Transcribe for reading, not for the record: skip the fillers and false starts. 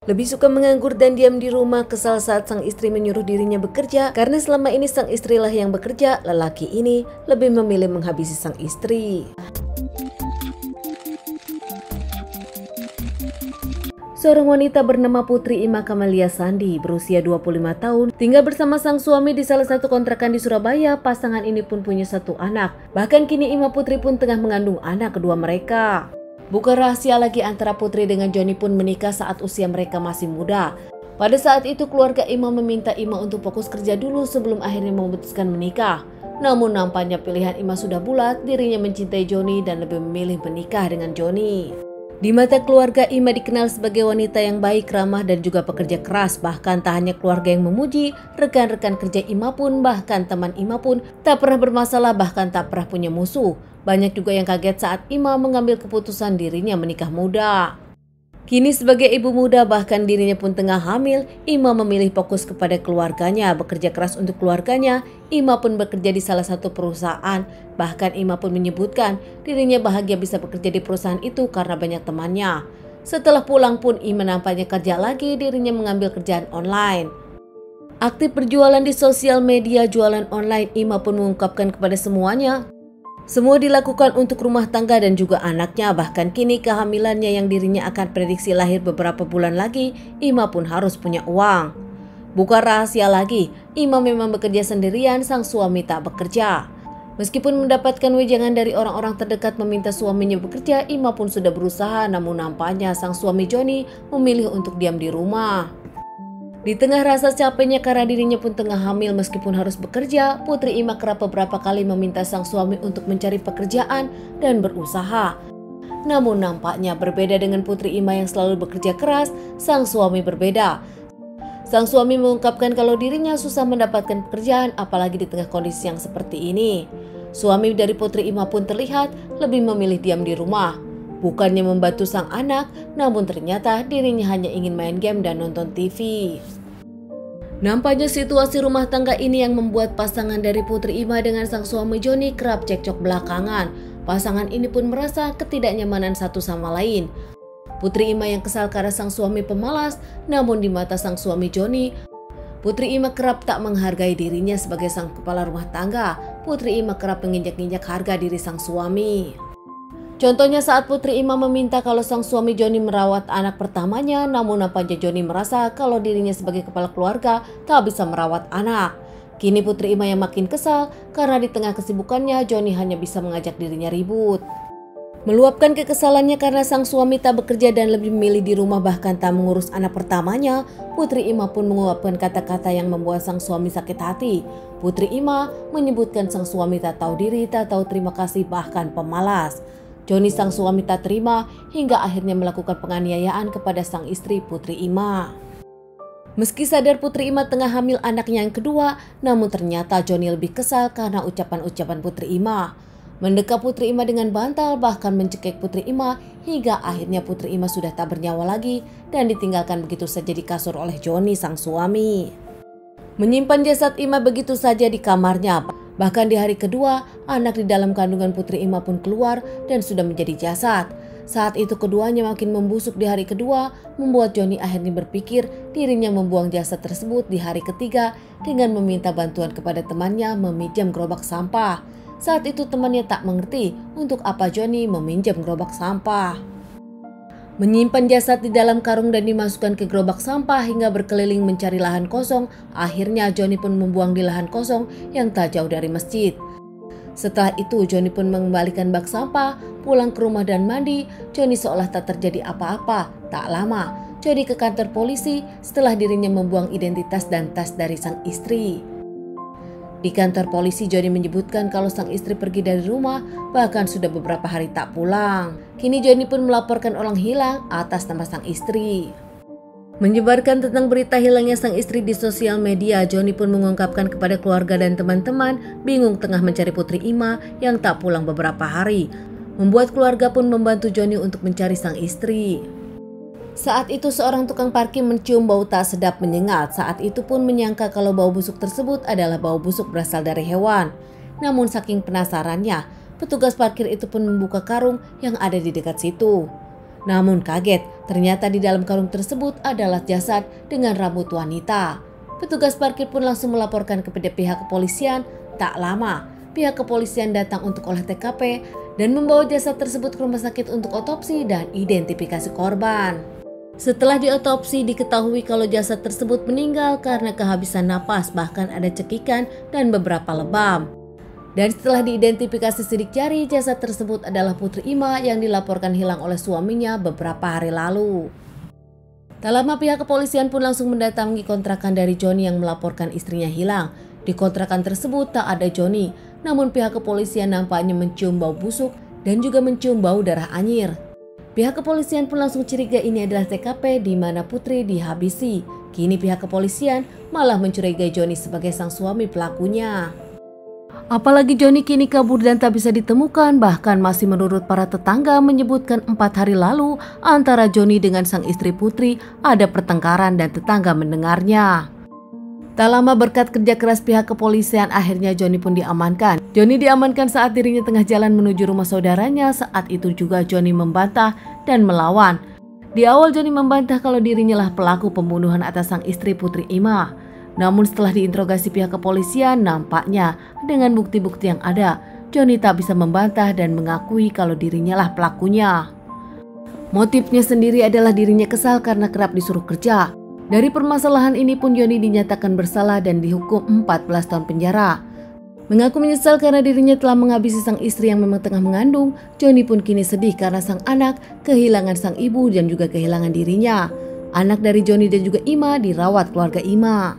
Lebih suka menganggur dan diam di rumah, kesal saat sang istri menyuruh dirinya bekerja karena selama ini sang istrilah yang bekerja. Lelaki ini lebih memilih menghabisi sang istri. Seorang wanita bernama Putri Ima Kamalia Sandi berusia 25 tahun tinggal bersama sang suami di salah satu kontrakan di Surabaya. Pasangan ini pun punya satu anak. Bahkan kini Ima Putri pun tengah mengandung anak kedua mereka. Bukan rahasia lagi antara Putri dengan Joni pun menikah saat usia mereka masih muda. Pada saat itu keluarga Ima meminta Ima untuk fokus kerja dulu sebelum akhirnya memutuskan menikah. Namun nampaknya pilihan Ima sudah bulat, dirinya mencintai Joni dan lebih memilih menikah dengan Joni. Di mata keluarga, Ima dikenal sebagai wanita yang baik, ramah dan juga pekerja keras. Bahkan tak hanya keluarga yang memuji, rekan-rekan kerja Ima pun bahkan teman Ima pun tak pernah bermasalah, bahkan tak pernah punya musuh. Banyak juga yang kaget saat Ima mengambil keputusan dirinya menikah muda. Kini sebagai ibu muda bahkan dirinya pun tengah hamil, Ima memilih fokus kepada keluarganya, bekerja keras untuk keluarganya. Ima pun bekerja di salah satu perusahaan. Bahkan Ima pun menyebutkan dirinya bahagia bisa bekerja di perusahaan itu karena banyak temannya. Setelah pulang pun Ima nampaknya kerja lagi, dirinya mengambil kerjaan online. Aktif berjualan di sosial media, jualan online, Ima pun mengungkapkan kepada semuanya. Semua dilakukan untuk rumah tangga dan juga anaknya. Bahkan kini kehamilannya yang dirinya akan prediksi lahir beberapa bulan lagi, Ima pun harus punya uang. Bukan rahasia lagi, Ima memang bekerja sendirian, sang suami tak bekerja. Meskipun mendapatkan wejangan dari orang-orang terdekat meminta suaminya bekerja, Ima pun sudah berusaha, namun nampaknya sang suami Joni memilih untuk diam di rumah. Di tengah rasa capeknya karena dirinya pun tengah hamil meskipun harus bekerja, Putri Ima kerap beberapa kali meminta sang suami untuk mencari pekerjaan dan berusaha. Namun nampaknya berbeda dengan Putri Ima yang selalu bekerja keras, sang suami berbeda. Sang suami mengungkapkan kalau dirinya susah mendapatkan pekerjaan apalagi di tengah kondisi yang seperti ini. Suami dari Putri Ima pun terlihat lebih memilih diam di rumah. Bukannya membantu sang anak, namun ternyata dirinya hanya ingin main game dan nonton TV. Nampaknya situasi rumah tangga ini yang membuat pasangan dari Putri Ima dengan sang suami Joni kerap cekcok belakangan. Pasangan ini pun merasa ketidaknyamanan satu sama lain. Putri Ima yang kesal karena sang suami pemalas, namun di mata sang suami Joni, Putri Ima kerap tak menghargai dirinya sebagai sang kepala rumah tangga. Putri Ima kerap menginjak-injak harga diri sang suami. Contohnya saat Putri Ima meminta kalau sang suami Joni merawat anak pertamanya, namun nampaknya Joni merasa kalau dirinya sebagai kepala keluarga tak bisa merawat anak. Kini Putri Ima yang makin kesal karena di tengah kesibukannya Joni hanya bisa mengajak dirinya ribut. Meluapkan kekesalannya karena sang suami tak bekerja dan lebih memilih di rumah bahkan tak mengurus anak pertamanya, Putri Ima pun menguapkan kata-kata yang membuat sang suami sakit hati. Putri Ima menyebutkan sang suami tak tahu diri, tak tahu terima kasih, bahkan pemalas. Joni sang suami tak terima hingga akhirnya melakukan penganiayaan kepada sang istri Putri Ima. Meski sadar Putri Ima tengah hamil anaknya yang kedua, namun ternyata Joni lebih kesal karena ucapan-ucapan Putri Ima. Mendekap Putri Ima dengan bantal, bahkan mencekik Putri Ima hingga akhirnya Putri Ima sudah tak bernyawa lagi dan ditinggalkan begitu saja di kasur oleh Joni sang suami. Menyimpan jasad Ima begitu saja di kamarnya. Bahkan di hari kedua, anak di dalam kandungan Putri Ima pun keluar dan sudah menjadi jasad. Saat itu keduanya makin membusuk di hari kedua, membuat Joni akhirnya berpikir dirinya membuang jasad tersebut di hari ketiga dengan meminta bantuan kepada temannya meminjam gerobak sampah. Saat itu temannya tak mengerti untuk apa Joni meminjam gerobak sampah. Menyimpan jasad di dalam karung dan dimasukkan ke gerobak sampah hingga berkeliling mencari lahan kosong, akhirnya Joni pun membuang di lahan kosong yang tak jauh dari masjid. Setelah itu Joni pun mengembalikan bak sampah, pulang ke rumah dan mandi. Joni seolah tak terjadi apa-apa. Tak lama, Joni ke kantor polisi setelah dirinya membuang identitas dan tas dari sang istri. Di kantor polisi, Joni menyebutkan kalau sang istri pergi dari rumah, bahkan sudah beberapa hari tak pulang. Kini Joni pun melaporkan orang hilang atas nama sang istri. Menyebarkan tentang berita hilangnya sang istri di sosial media, Joni pun mengungkapkan kepada keluarga dan teman-teman bingung tengah mencari Putri Ima yang tak pulang beberapa hari. Membuat keluarga pun membantu Joni untuk mencari sang istri. Saat itu seorang tukang parkir mencium bau tak sedap menyengat. Saat itu pun menyangka kalau bau busuk tersebut adalah bau busuk berasal dari hewan. Namun saking penasarannya, petugas parkir itu pun membuka karung yang ada di dekat situ. Namun kaget, ternyata di dalam karung tersebut adalah jasad dengan rambut wanita. Petugas parkir pun langsung melaporkan kepada pihak kepolisian. Tak lama, pihak kepolisian datang untuk olah TKP dan membawa jasad tersebut ke rumah sakit untuk otopsi dan identifikasi korban. Setelah diotopsi diketahui kalau jasad tersebut meninggal karena kehabisan napas, bahkan ada cekikan dan beberapa lebam. Dan setelah diidentifikasi sidik jari, jasad tersebut adalah Putri Ima yang dilaporkan hilang oleh suaminya beberapa hari lalu. Tak lama pihak kepolisian pun langsung mendatangi kontrakan dari Joni yang melaporkan istrinya hilang. Di kontrakan tersebut tak ada Joni, namun pihak kepolisian nampaknya mencium bau busuk dan juga mencium bau darah anyir. Pihak kepolisian pun langsung curiga ini adalah TKP di mana Putri dihabisi. Kini pihak kepolisian malah mencurigai Joni sebagai sang suami pelakunya. Apalagi Joni kini kabur dan tak bisa ditemukan, bahkan masih menurut para tetangga menyebutkan 4 hari lalu antara Joni dengan sang istri Putri ada pertengkaran dan tetangga mendengarnya. Tak lama berkat kerja keras pihak kepolisian akhirnya Joni pun diamankan. Joni diamankan saat dirinya tengah jalan menuju rumah saudaranya. Saat itu juga Joni membantah dan melawan. Di awal Joni membantah kalau dirinya lah pelaku pembunuhan atas sang istri Putri Ima. Namun setelah diinterogasi pihak kepolisian, nampaknya dengan bukti-bukti yang ada, Joni tak bisa membantah dan mengakui kalau dirinya lah pelakunya. Motifnya sendiri adalah dirinya kesal karena kerap disuruh kerja. Dari permasalahan ini pun Joni dinyatakan bersalah dan dihukum 14 tahun penjara. Mengaku menyesal karena dirinya telah menghabisi sang istri yang memang tengah mengandung, Joni pun kini sedih karena sang anak kehilangan sang ibu dan juga kehilangan dirinya. Anak dari Joni dan juga Ima dirawat keluarga Ima.